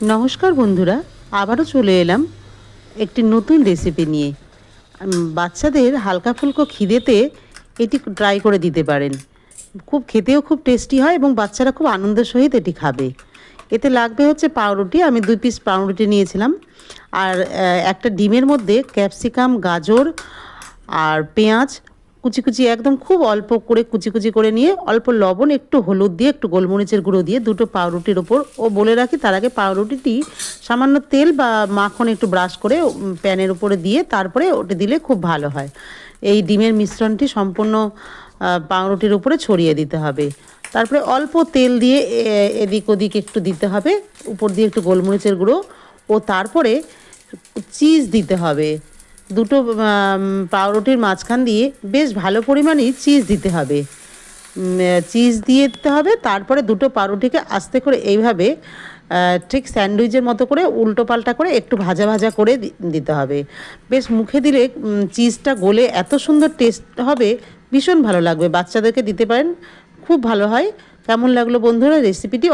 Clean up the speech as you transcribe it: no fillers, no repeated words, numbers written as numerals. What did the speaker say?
নমস্কার বন্ধুরা, আবারও চলে এলাম একটি নতুন রেসিপি নিয়ে। বাচ্চাদের হালকা ফুলকো খিদেতে এটি ট্রাই করে দিতে পারেন। খেতেও খুব টেস্টি হয় এবং বাচ্চারা খুব আনন্দের সহিত এটি খাবে। এতে লাগবে হচ্ছে পাউরুটি। আমি 2 পিস পাউরুটি নিয়েছিলাম, আর একটা ডিমের মধ্যে ক্যাপসিকাম, গাজর আর পেঁয়াজ কুচি কুচি, একদম খুব অল্প করে কুচি কুচি করে নিয়ে, অল্প লবণ, একটু হলুদ দিয়ে, একটু গোলমরিচের গুঁড়ো দিয়ে দুটো পাউরুটির ওপর, বলে রাখি তার আগে পাউরুটিটি সামান্য তেল বা মাখন একটু ব্রাশ করে প্যানের উপরে দিয়ে তারপরে ওটা দিলে খুব ভালো হয়। এই ডিমের মিশ্রণটি সম্পূর্ণ পাউরুটির উপরে ছড়িয়ে দিতে হবে। তারপরে অল্প তেল দিয়ে এদিক ওদিক একটু দিতে হবে, উপর দিয়ে একটু গোলমরিচের গুঁড়ো, ও তারপরে চিজ দিতে হবে। দুটো পাউরুটির মাঝখান দিয়ে বেশ ভালো পরিমাণেই চিজ দিতে হবে। চিজ দিয়ে দিতে হবে। তারপরে দুটো পাউরুটিকে আস্তে করে এইভাবে ঠিক স্যান্ডউইচের মতো করে উল্টো পাল্টা করে একটু ভাজা ভাজা করে দিতে হবে। বেশ মুখে দিলে চিজটা গলে এত সুন্দর টেস্ট হবে, ভীষণ ভালো লাগবে। বাচ্চাদেরকে দিতে পারেন, খুব ভালো হয়। কেমন লাগলো বন্ধুরা রেসিপিটি?